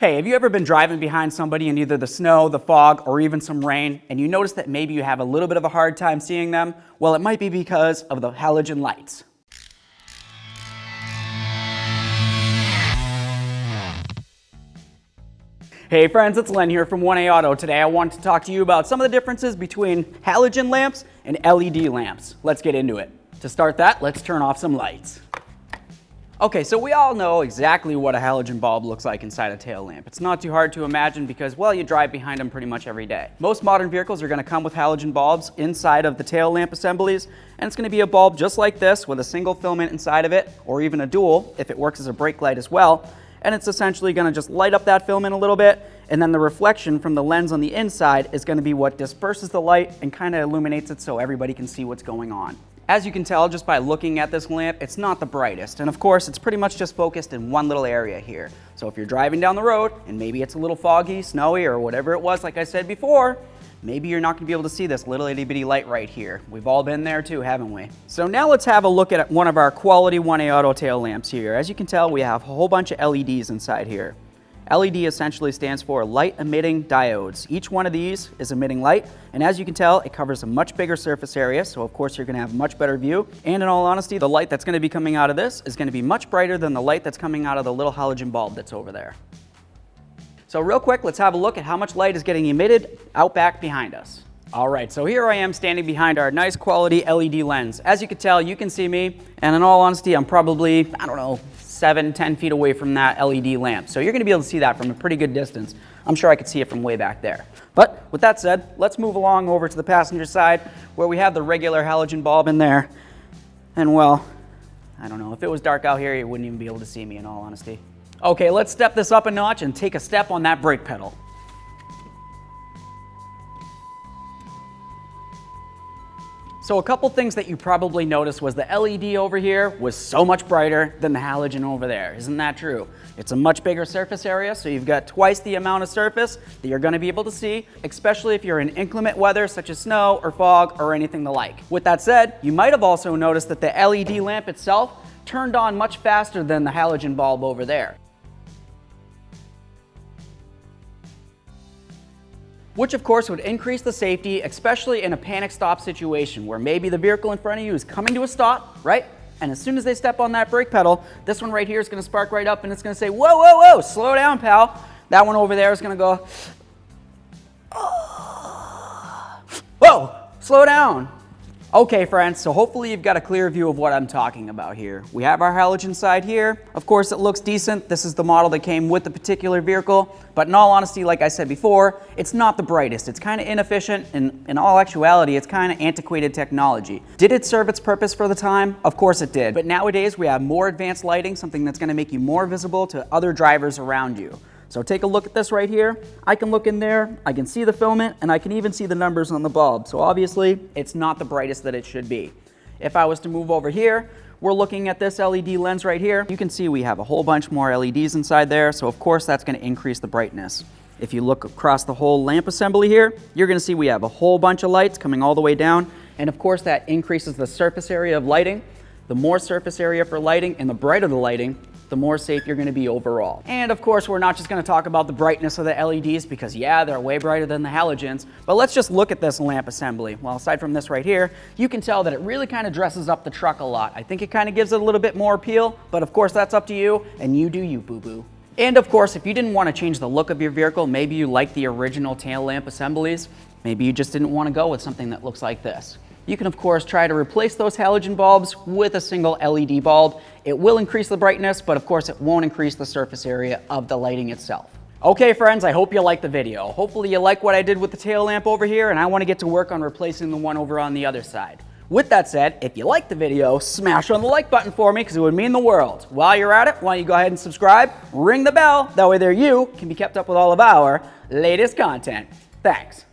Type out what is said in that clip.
Hey, have you ever been driving behind somebody in either the snow, the fog, or even some rain, and you notice that maybe you have a little bit of a hard time seeing them? Well, it might be because of the halogen lights. Hey friends, it's Len here from 1A Auto. Today I want to talk to you about some of the differences between halogen lamps and LED lamps. Let's get into it. To start that, let's turn off some lights. Okay, so we all know exactly what a halogen bulb looks like inside a tail lamp. It's not too hard to imagine because, well, you drive behind them pretty much every day. Most modern vehicles are going to come with halogen bulbs inside of the tail lamp assemblies, and it's going to be a bulb just like this with a single filament inside of it, or even a dual if it works as a brake light as well. And it's essentially going to just light up that filament a little bit, and then the reflection from the lens on the inside is going to be what disperses the light and kind of illuminates it so everybody can see what's going on. As you can tell just by looking at this lamp, it's not the brightest, and of course it's pretty much just focused in one little area here. So if you're driving down the road and maybe it's a little foggy, snowy, or whatever it was like I said before, maybe you're not going to be able to see this little itty bitty light right here. We've all been there too, haven't we? So now let's have a look at one of our quality 1A Auto tail lamps here. As you can tell, we have a whole bunch of LEDs inside here. LED essentially stands for light emitting diodes. Each one of these is emitting light, and as you can tell, it covers a much bigger surface area, so of course you're going to have a much better view. And in all honesty, the light that's going to be coming out of this is going to be much brighter than the light that's coming out of the little halogen bulb that's over there. So real quick, let's have a look at how much light is getting emitted out back behind us. All right, so here I am standing behind our nice quality LED lens. As you can tell, you can see me, and in all honesty, I'm probably, 7-10 feet away from that LED lamp. So you're going to be able to see that from a pretty good distance. I'm sure I could see it from way back there. But with that said, let's move along over to the passenger side where we have the regular halogen bulb in there. And well, I don't know, if it was dark out here, you wouldn't even be able to see me in all honesty. Okay, let's step this up a notch and take a step on that brake pedal. So a couple things that you probably noticed was the LED over here was so much brighter than the halogen over there. Isn't that true? It's a much bigger surface area, so you've got twice the amount of surface that you're going to be able to see, especially if you're in inclement weather such as snow or fog or anything the like. With that said, you might have also noticed that the LED lamp itself turned on much faster than the halogen bulb over there, which of course would increase the safety, especially in a panic stop situation where maybe the vehicle in front of you is coming to a stop, right? And as soon as they step on that brake pedal, this one right here is going to spark right up and it's going to say, whoa, whoa, whoa, slow down, pal. That one over there is going to go, oh, whoa, slow down. Okay, friends, so hopefully you've got a clear view of what I'm talking about here. We have our halogen side here. Of course, it looks decent. This is the model that came with the particular vehicle. But in all honesty, like I said before, it's not the brightest. It's kind of inefficient, and in all actuality, it's kind of antiquated technology. Did it serve its purpose for the time? Of course it did. But nowadays, we have more advanced lighting, something that's going to make you more visible to other drivers around you. So take a look at this right here. I can look in there, I can see the filament, and I can even see the numbers on the bulb. So obviously, it's not the brightest that it should be. If I was to move over here, we're looking at this LED lens right here. You can see we have a whole bunch more LEDs inside there, so of course that's going to increase the brightness. If you look across the whole lamp assembly here, you're going to see we have a whole bunch of lights coming all the way down, and of course that increases the surface area of lighting. The more surface area for lighting and the brighter the lighting, the more safe you're going to be overall. And of course, we're not just going to talk about the brightness of the LEDs because yeah, they're way brighter than the halogens, but let's just look at this lamp assembly. Well, aside from this right here, you can tell that it really kind of dresses up the truck a lot. I think it kind of gives it a little bit more appeal, but of course that's up to you, and you do you, boo-boo. And of course, if you didn't want to change the look of your vehicle, maybe you like the original tail lamp assemblies, maybe you just didn't want to go with something that looks like this. You can of course try to replace those halogen bulbs with a single LED bulb. It will increase the brightness, but of course it won't increase the surface area of the lighting itself. Okay friends, I hope you liked the video. Hopefully you like what I did with the tail lamp over here, and I want to get to work on replacing the one over on the other side. With that said, if you liked the video, smash on the like button for me because it would mean the world. While you're at it, why don't you go ahead and subscribe, ring the bell, that way there you can be kept up with all of our latest content. Thanks.